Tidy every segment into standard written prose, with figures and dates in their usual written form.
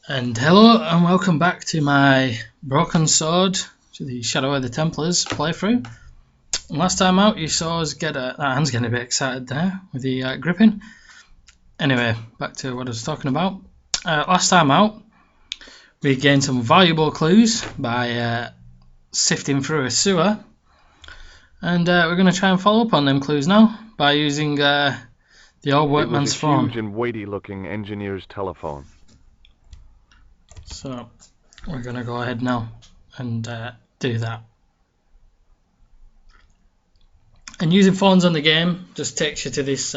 And hello and welcome back to my Broken Sword to the Shadow of the Templars playthrough. And last time out you saw us get that hand's getting a bit excited there with the gripping. Anyway, back to what I was talking about. Last time out we gained some valuable clues by sifting through a sewer. And we're going to try and follow up on them clues now by using the old workman's phone. It was a huge and weighty-looking engineer's telephone. So we're going to go ahead now and do that. And using phones on the game just takes you to this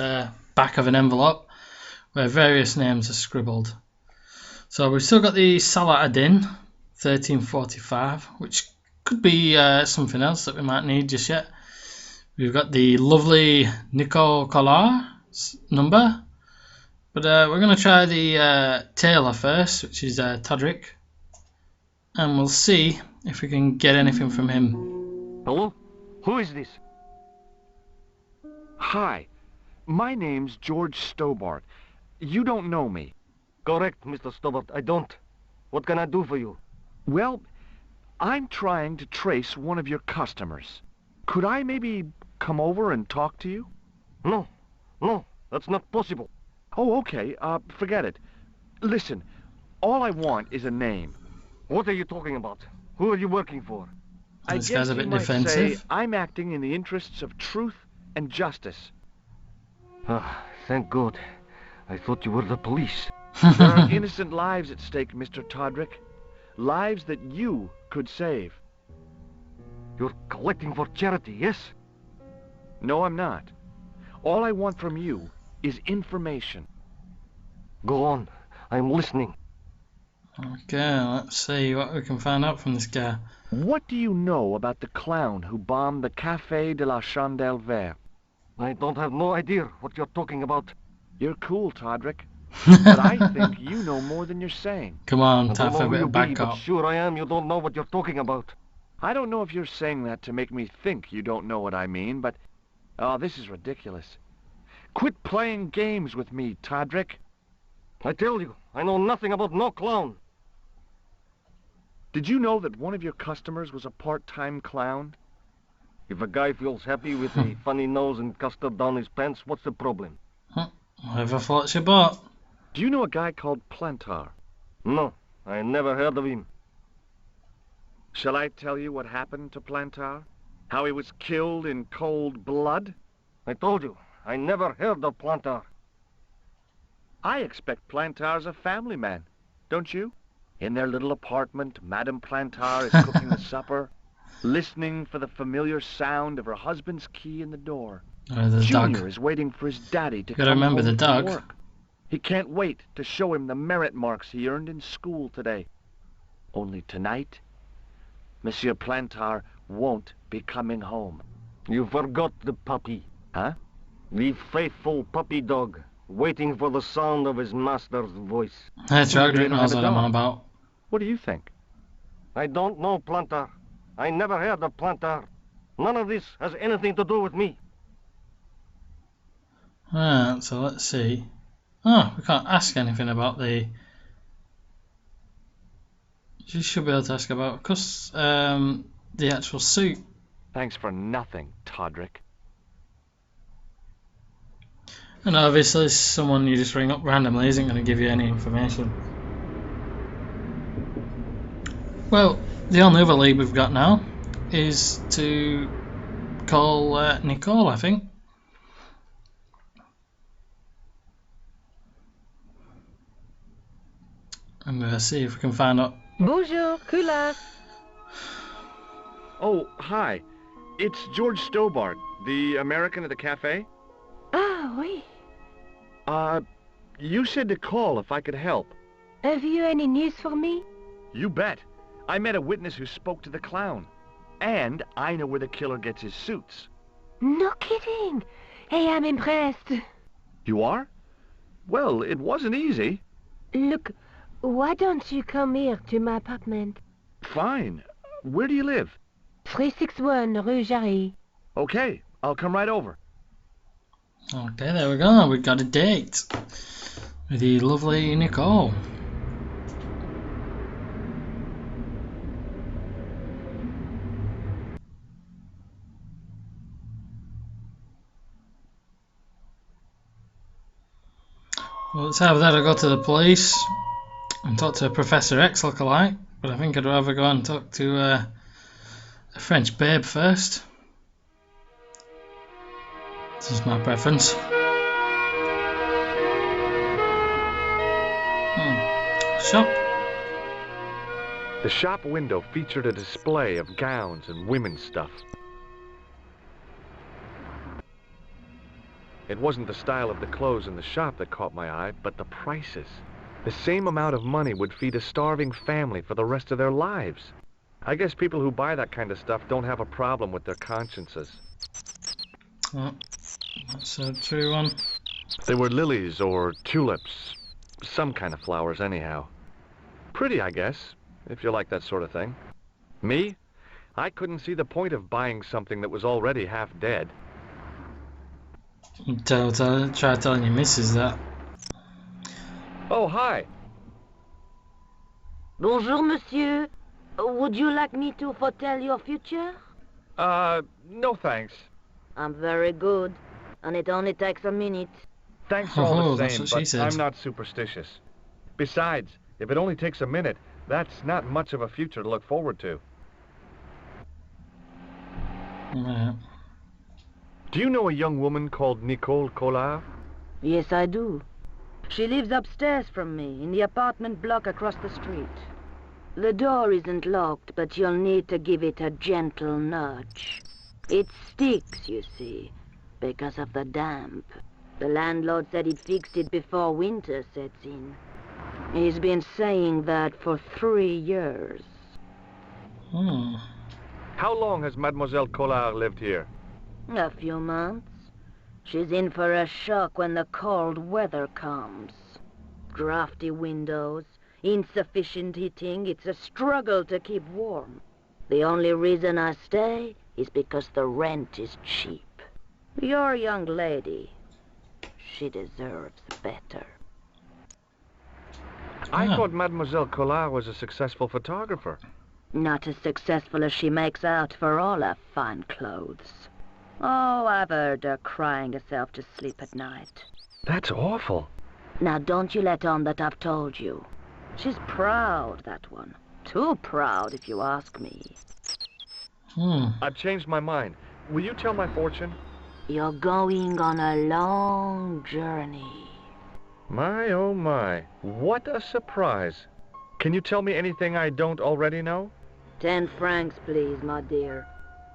back of an envelope where various names are scribbled. So we've still got the Salah ad-Din 1345, which could be something else that we might need just yet. We've got the lovely Nicole Collar's number. But we're going to try the tailor first, which is Todrick. And we'll see if we can get anything from him. Hello? Who is this? Hi, my name's George Stobart. You don't know me. Correct, Mr. Stobart, I don't. What can I do for you? Well, I'm trying to trace one of your customers. Could I maybe come over and talk to you? No, that's not possible. Oh, okay, forget it. Listen, all I want is a name. What are you talking about? Who are you working for? This guy's a bit might defensive. say I'm acting in the interests of truth and justice. Ah, thank God. I thought you were the police. There are innocent lives at stake, Mr. Todrick. Lives that you could save. You're collecting for charity, yes? No, I'm not. All I want from you is information. Go on, I'm listening. Okay, let's see what we can find out from this guy. What do you know about the clown who bombed the Café de la Chandelle Verte? I don't have no idea what you're talking about. You're cool, Todrick. But I think you know more than you're saying. Come on, I time don't for know a who bit you of be, but backup. sure I am you don't know what you're talking about. I don't know if you're saying that to make me think you don't know what I mean, but... Oh, this is ridiculous. Quit playing games with me, Todrick. I tell you, I know nothing about no clown. Did you know that one of your customers was a part-time clown? If a guy feels happy with a funny nose and custard down his pants, what's the problem? Whatever floats your boat. Do you know a guy called Plantar? No, I never heard of him. Shall I tell you what happened to Plantar? How he was killed in cold blood? I told you, I never heard of Plantar. I expect Plantar's a family man, don't you? In their little apartment, Madame Plantar is cooking the supper, listening for the familiar sound of her husband's key in the door. The Junior dog. is waiting for his daddy to Gotta come remember home the from dog. work. He can't wait to show him the merit marks he earned in school today. Only tonight, Monsieur Plantar won't be coming home. You forgot the puppy. Huh? The faithful puppy dog, waiting for the sound of his master's voice. That's right, You don't knows have what a I'm on dog. about. What do you think? I don't know Plantar. I never heard of Plantar. None of this has anything to do with me. Alright, so let's see. Oh, we can't ask anything about the... You should be able to ask about, the actual suit. Thanks for nothing, Todrick. And obviously someone you just ring up randomly isn't going to give you any information. Well, the only other lead we've got now is to call Nicole, I think. And see if we can find out. Bonjour, Kula. Oh, hi. It's George Stobart, the American at the cafe. Ah, oui. You said to call if I could help. Have you any news for me? You bet. I met a witness who spoke to the clown. And I know where the killer gets his suits. No kidding. Hey, I'm impressed. You are? Well, it wasn't easy. Look, why don't you come here to my apartment? Fine. Where do you live? 361 Rue Jarry. Okay, I'll come right over. Okay, there we go. We've got a date with the lovely Nicole. Well, it's either that or go to the police and talk to a Professor X lookalike, but I think I'd rather go and talk to a French babe first. This is my preference. Shop. The shop window featured a display of gowns and women's stuff. It wasn't the style of the clothes in the shop that caught my eye, but the prices. The same amount of money would feed a starving family for the rest of their lives. I guess people who buy that kind of stuff don't have a problem with their consciences. Oh, that's a true one. They were lilies or tulips. Some kind of flowers anyhow. Pretty, I guess, if you like that sort of thing. Me? I couldn't see the point of buying something that was already half dead. Try telling your missus that. Oh, hi. Bonjour, monsieur. Would you like me to foretell your future? No thanks. I'm very good, and it only takes a minute. Thanks all the that's same, what she but said. I'm not superstitious. Besides, if it only takes a minute, that's not much of a future to look forward to. Right. Do you know a young woman called Nicole Collard? Yes, I do. She lives upstairs from me, in the apartment block across the street. The door isn't locked, but you'll need to give it a gentle nudge. It sticks, you see, because of the damp. The landlord said he'd fixed it before winter sets in. He's been saying that for 3 years. How long has Mademoiselle Collard lived here? A few months. She's in for a shock when the cold weather comes. Drafty windows, insufficient heating, it's a struggle to keep warm. The only reason I stay is because the rent is cheap. Your young lady, she deserves better. I thought Mademoiselle Collard was a successful photographer. Not as successful as she makes out for all her fine clothes. Oh, I've heard her crying herself to sleep at night. That's awful. Now don't you let on that I've told you. She's proud, that one. Too proud, if you ask me. I've changed my mind. Will you tell my fortune? You're going on a long journey. My, oh my. What a surprise. Can you tell me anything I don't already know? 10 francs, please, my dear.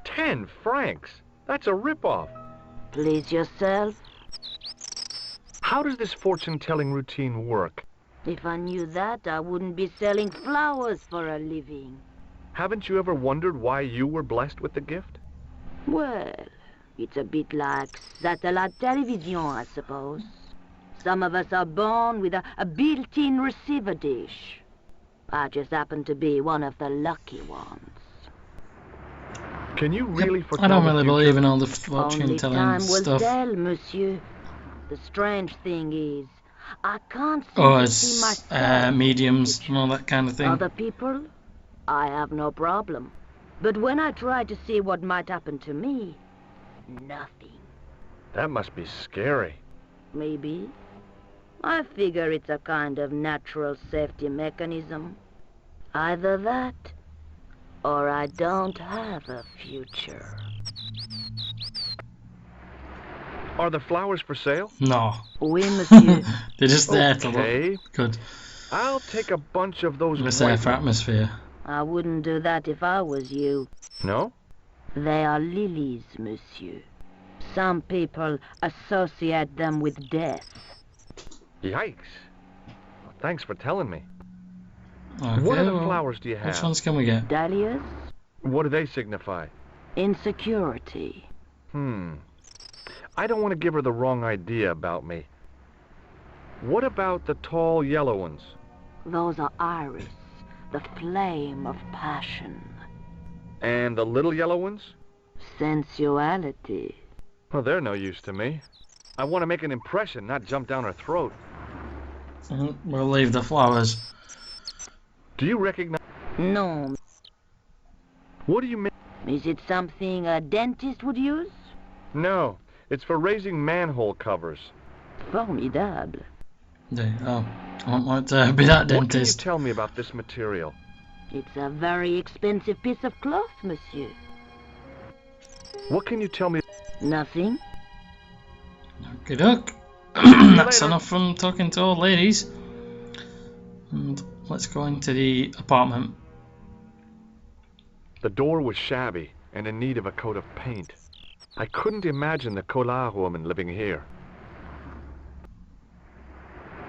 10 francs? That's a ripoff. Please yourself. How does this fortune-telling routine work? If I knew that, I wouldn't be selling flowers for a living. Haven't you ever wondered why you were blessed with the gift? Well, it's a bit like satellite television, I suppose. Some of us are born with a built-in receiver dish. I just happen to be one of the lucky ones. Can you really foretell I don't the really future? believe in all the Only fortune-telling time will stuff. tell, monsieur. The strange thing is, I can't seem Oh, to see it's myself. mediums and all that kind of thing. Other people, I have no problem. But when I try to see what might happen to me, nothing. That must be scary. Maybe. I figure it's a kind of natural safety mechanism. Either that, or I don't have a future. Are the flowers for sale? No. Oui, monsieur. They're just there to Okay. look good. I'll take a bunch of those It's there white for ones. atmosphere. I wouldn't do that if I was you. No? They are lilies, monsieur. Some people associate them with death. Yikes. Well, thanks for telling me. Okay, What other well, flowers do you have? which ones can we get? Dahlias? What do they signify? Insecurity. I don't want to give her the wrong idea about me. What about the tall yellow ones? Those are iris, the flame of passion. And the little yellow ones? Sensuality. Well, they're no use to me. I want to make an impression, not jump down her throat. We'll leave the flowers. Do you recognize... No. What do you mean? Is it something a dentist would use? No, it's for raising manhole covers. Formidable. Oh, I don't want to be that What can you dentist. tell me about this material? It's a very expensive piece of cloth, monsieur. What can you tell me? Nothing? Good luck. you That's later. enough from talking to old ladies. And let's go into the apartment. The door was shabby and in need of a coat of paint. I couldn't imagine the Collard woman living here.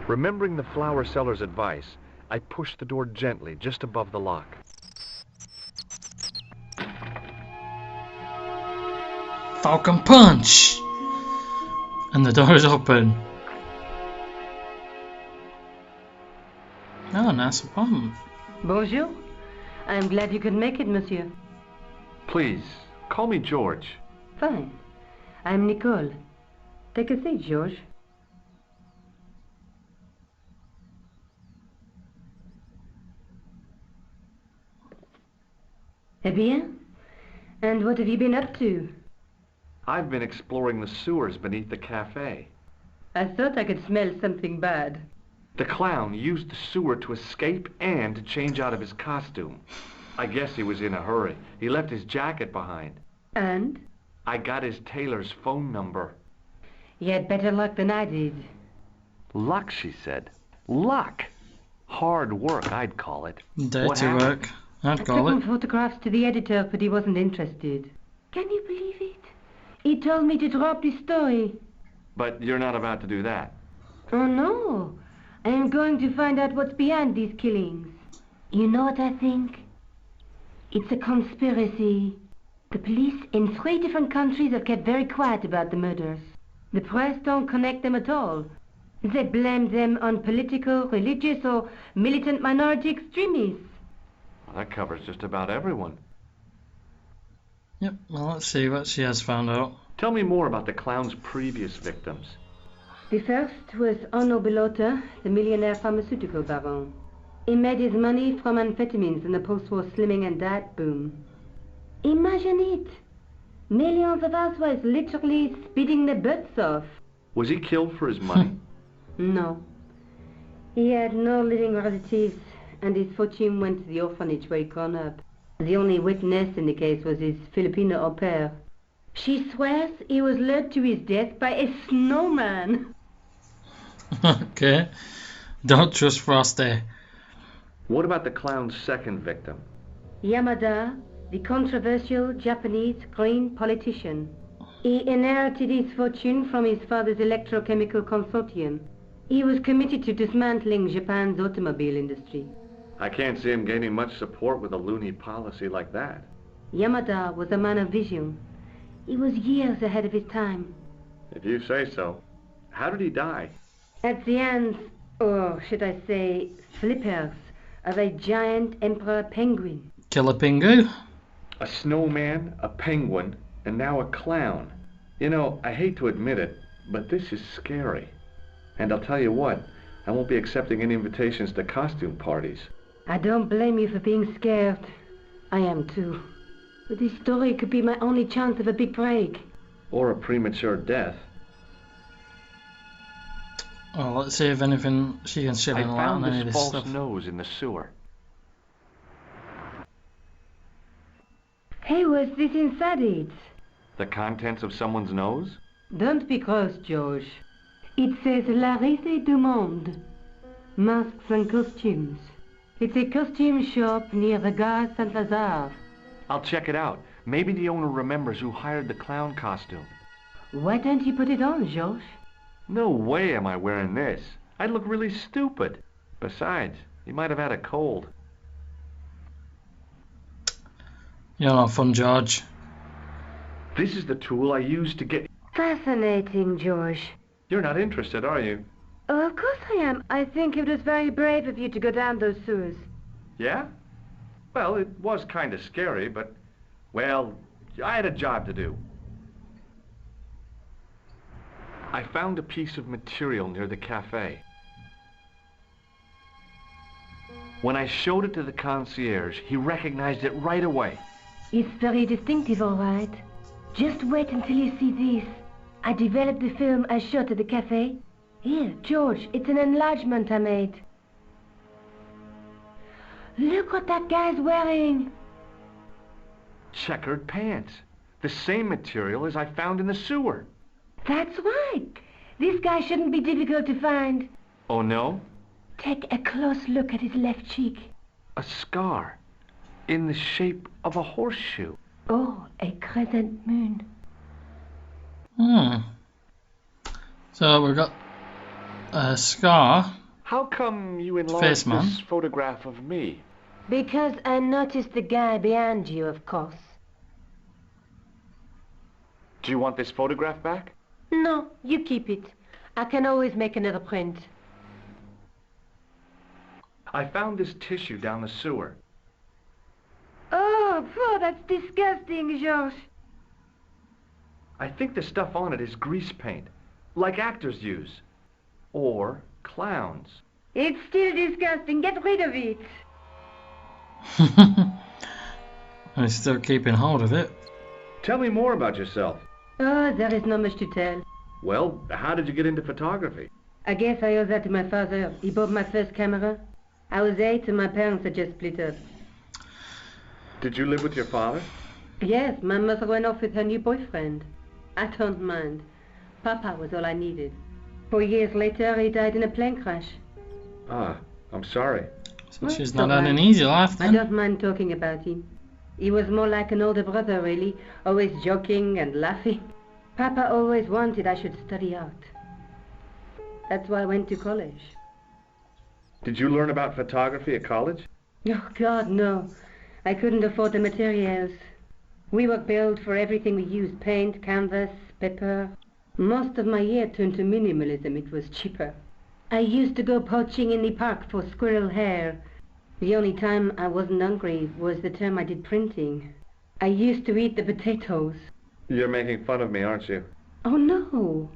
Remembering the flower seller's advice, I pushed the door gently just above the lock. Falcon punch! And the door is open. Oh, nice apartment. Bonjour. I am glad you could make it, monsieur. Please, call me George. Fine. I'm Nicole. Take a seat, George. Eh bien? And what have you been up to? I've been exploring the sewers beneath the cafe. I thought I could smell something bad. The clown used the sewer to escape and to change out of his costume. I guess he was in a hurry. He left his jacket behind. And? I got his tailor's phone number. You had better luck than I did. Luck, she said. Luck! Hard work, I'd call it. What Dirty happened? work, I I'd took call some it. photographs to the editor, but he wasn't interested. Can you believe it? He told me to drop the story. But you're not about to do that. Oh, no. I am going to find out what's behind these killings. You know what I think? It's a conspiracy. The police in 3 different countries have kept very quiet about the murders. The press don't connect them at all. They blame them on political, religious, or militant minority extremists. Well, that covers just about everyone. Yep, well, let's see what she has found out. Tell me more about the clown's previous victims. The first was Onno Belota, the millionaire pharmaceutical baron. He made his money from amphetamines in the post-war slimming and diet boom. Imagine it! Millions of housewives literally speeding their butts off. Was he killed for his money? No. He had no living relatives, and his fortune went to the orphanage where he grown up. The only witness in the case was his Filipino au pair. She swears he was lured to his death by a snowman. Okay, don't trust Frosty. What about the clown's second victim? Yamada, the controversial Japanese green politician. He inherited his fortune from his father's electrochemical consortium. He was committed to dismantling Japan's automobile industry. I can't see him gaining much support with a loony policy like that. Yamada was a man of vision. He was years ahead of his time. If you say so. How did he die? At the hands, or should I say, flippers, of a giant emperor penguin. Killer Pingu. A snowman, a penguin, and now a clown. You know, I hate to admit it, but this is scary. And I'll tell you what, I won't be accepting any invitations to costume parties. I don't blame you for being scared. I am too. But this story could be my only chance of a big break. Or a premature death. Oh, let's see if anything she can shed I any light on found any of this this false stuff. nose in the sewer. Hey, what's this inside it? The contents of someone's nose? Don't be cross, George. It says Larisse du Monde. Masks and costumes. It's a costume shop near the Gare Saint-Lazare. I'll check it out. Maybe the owner remembers who hired the clown costume. Why don't you put it on, George? No way am I wearing this. I'd look really stupid. Besides, he might have had a cold. You're not fun, George. This is the tool I used to get... Fascinating, George. You're not interested, are you? Oh, of course I am. I think it was very brave of you to go down those sewers. Yeah? Well, it was kind of scary, but... Well, I had a job to do. I found a piece of material near the cafe. When I showed it to the concierge, he recognized it right away. It's very distinctive, all right. Just wait until you see this. I developed the film I shot at the cafe. Here, George, it's an enlargement I made. Look what that guy's wearing. Checkered pants. The same material as I found in the sewer. That's right. This guy shouldn't be difficult to find. Oh no? Take a close look at his left cheek. A scar. In the shape of a horseshoe. Oh, a crescent moon. Hmm. So we've got a scar. How come you Face enlarged man. this photograph of me? Because I noticed the guy behind you, of course. Do you want this photograph back? No, you keep it. I can always make another print. I found this tissue down the sewer. Oh, that's disgusting, Georges. I think the stuff on it is grease paint, like actors use. Or clowns. It's still disgusting. Get rid of it. I'm still keeping hold of it. Tell me more about yourself. Oh, there is not much to tell. Well, how did you get into photography? I guess I owe that to my father. He bought my first camera. I was 8 and my parents had just split up. Did you live with your father? Yes, my mother went off with her new boyfriend. I don't mind. Papa was all I needed. 4 years later, he died in a plane crash. Ah, I'm sorry. So she's Well, not had don't an easy life I then. don't mind talking about him. He was more like an older brother, really, always joking and laughing. Papa always wanted I should study art. That's why I went to college. Did you learn about photography at college? Oh, God, no. I couldn't afford the materials. We were billed for everything we used, paint, canvas, paper. Most of my year turned to minimalism. It was cheaper. I used to go poaching in the park for squirrel hair. The only time I wasn't hungry was the time I did printing. I used to eat the potatoes. You're making fun of me, aren't you? Oh, no.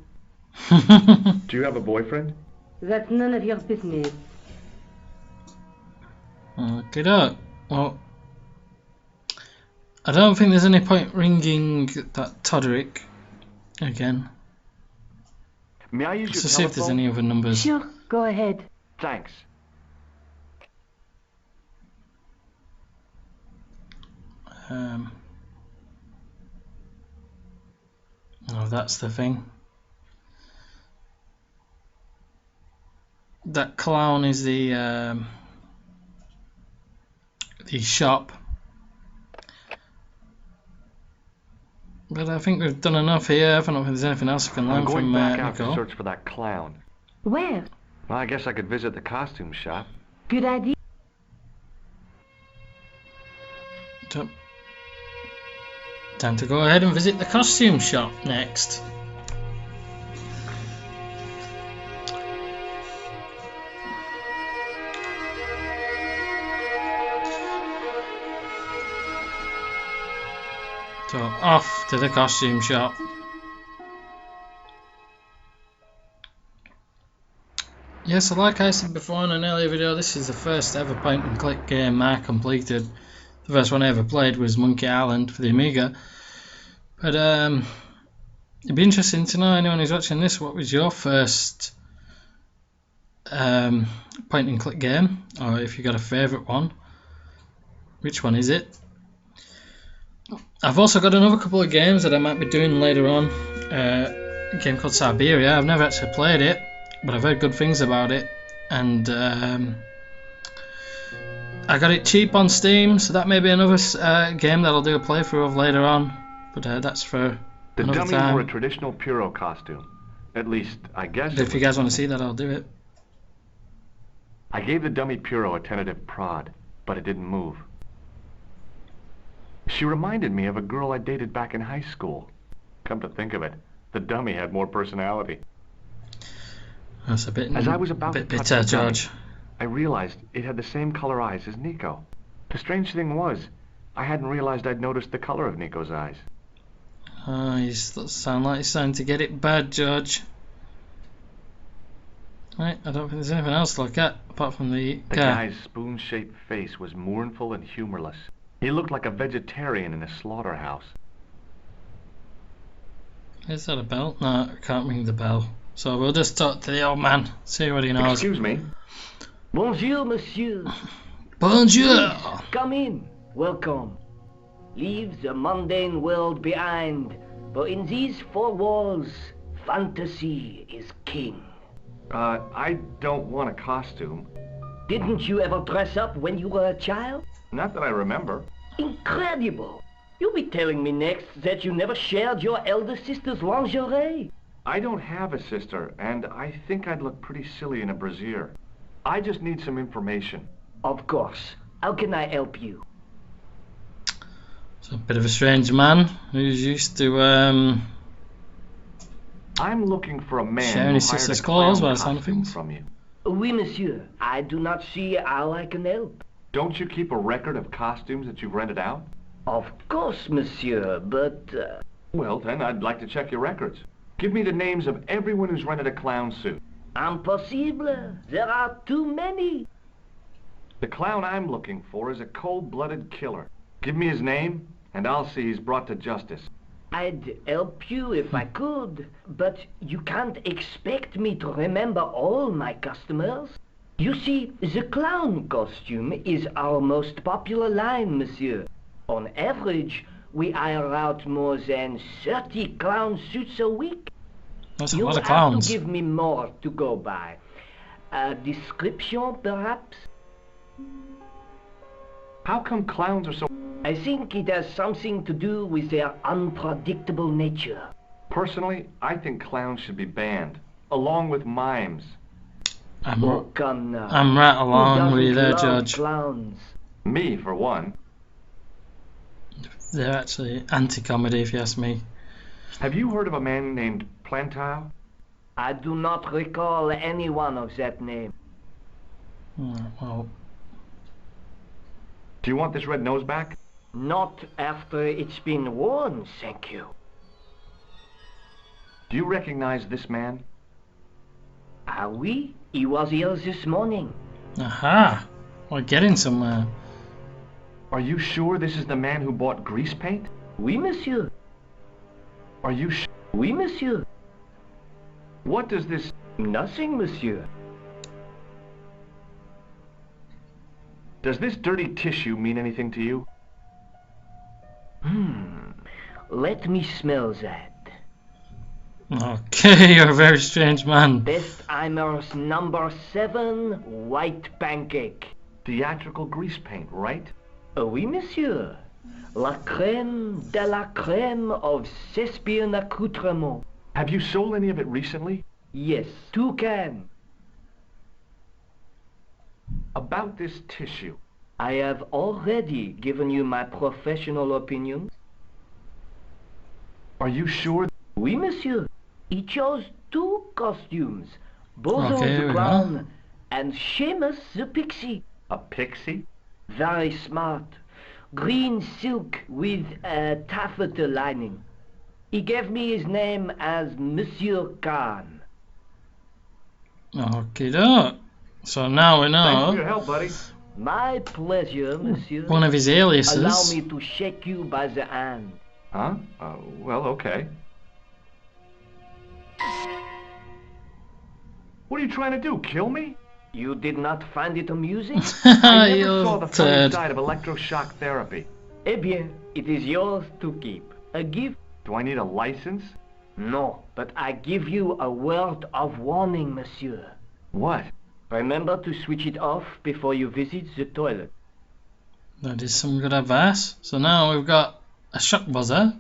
Do you have a boyfriend? That's none of your business. Okay, well, I don't think there's any point ringing that Todrick again. May I use Let's your just see if there's telephone? any other numbers. Sure, go ahead. Thanks. Oh, that's the thing. That clown is the shop. But I think we've done enough here. I don't think there's anything else I can I'm learn going from back out to Nico. search for that clown. Where? Well, I guess I could visit the costume shop. Good idea. So, time to go ahead and visit the costume shop next. So off to the costume shop. Yeah, so like I said before in an earlier video, this is the first ever point and click game I completed. The first one I ever played was Monkey Island for the Amiga. But it'd be interesting to know, anyone who's watching this, what was your first point and click game, or if you got a favourite one, which one is it? I've also got another couple of games that I might be doing later on. A game called Siberia. I've never actually played it, but I've heard good things about it, and I got it cheap on Steam, so that may be another game that I'll do a playthrough of later on, but that's for The another dummy time. wore a traditional Puro costume. At least, I guess. If you guys want to see that, I'll do it. I gave the dummy Puro a tentative prod, but it didn't move. She reminded me of a girl I dated back in high school. Come to think of it, the dummy had more personality. That's a bit, As I was about bit to touch bitter, the dummy, George. I realized it had the same color eyes as Nico. The strange thing was, I hadn't realized I'd noticed the color of Nico's eyes. Oh, you sound like you're starting to get it bad, George. Right, I don't think there's anything else to look at apart from the The car. guy's spoon-shaped face was mournful and humorless. He looked like a vegetarian in a slaughterhouse. Is that a bell? No, I can't ring the bell. So we'll just talk to the old man, see what he knows. Excuse me. Bonjour, monsieur. Bonjour! Please, come in. Welcome. Leave the mundane world behind, for in these four walls, fantasy is king. I don't want a costume. Didn't you ever dress up when you were a child? Not that I remember. Incredible! You'll be telling me next that you never shared your elder sister's lingerie. I don't have a sister, and I think I'd look pretty silly in a brassiere. I just need some information. Of course. How can I help you? So a bit of a strange man who's used to I'm looking for a man sharing who his hired sister's a clothes clown by the sound of costume things. from you. Oui, monsieur. I do not see how I can help. Don't you keep a record of costumes that you've rented out? Of course, monsieur, but... Well, then I'd like to check your records. Give me the names of everyone who's rented a clown suit. Impossible. There are too many. The clown I'm looking for is a cold-blooded killer. Give me his name, and I'll see he's brought to justice. I'd help you if I could, but you can't expect me to remember all my customers. You see, the clown costume is our most popular line, monsieur. On average, we hire out more than 30 clown suits a week. That's a You'll lot of have clowns. to give me more to go by. A description, perhaps? How come clowns are so... I think it has something to do with their unpredictable nature. Personally, I think clowns should be banned, along with mimes. Oh, come now. I'm right Who along with you there, doesn't love George. clowns? Me, for one. They're actually anti-comedy, if you ask me. Have you heard of a man named Plantar? I do not recall anyone of that name. Well, Do you want this red nose back? Not after it's been worn, thank you. Do you recognize this man? Ah oui, he was here this morning. aha! We're getting somewhere. Are you sure this is the man who bought grease paint? Oui, monsieur. Are you sure? Oui, monsieur. What does this... Nothing, monsieur. Does this dirty tissue mean anything to you? Let me smell that. Okay, you're a very strange man. Bestheimer's number 7 white pancake. Theatrical grease paint, right? Oui, monsieur. La crème de la crème of Thespian accoutrement. Have you sold any of it recently? Yes, 2 cans. About this tissue. I have already given you my professional opinion. Are you sure? Oui, monsieur. He chose 2 costumes. Bozo Okay, here the we clown and Seamus the pixie. A pixie? Very smart. Green silk with a taffeta lining. He gave me his name as Monsieur Khan. Okay, doke. So now we Thanks for your know help, buddy. My pleasure, monsieur. one of his Allow aliases. me to shake you by the hand. Huh? Well, okay. What are you trying to do, kill me? You did not find it amusing? I never You saw the funny turd. side of electroshock therapy. Eh bien, it is yours to keep. A gift? Do I need a license? No, but I give you a word of warning, monsieur. What? Remember to switch it off before you visit the toilet. That is some good advice. So now we've got a shock buzzer.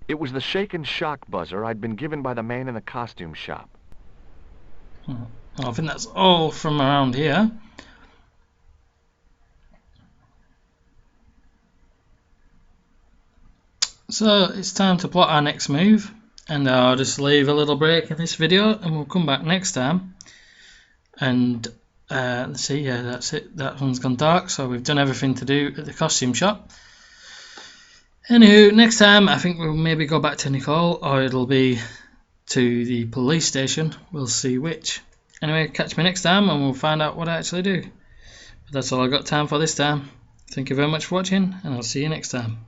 It was the shake and shock buzzer I'd been given by the man in the costume shop. Well, I think that's all from around here. So it's time to plot our next move, and I'll just leave a little break in this video and we'll come back next time. And let's see, yeah, that's it, that one's gone dark, so we've done everything to do at the costume shop. Anywho, next time I think we'll maybe go back to Nicole, or it'll be to the police station. We'll see which. Anyway, catch me next time and we'll find out what I actually do. But that's all I've got time for this time. Thank you very much for watching, and I'll see you next time.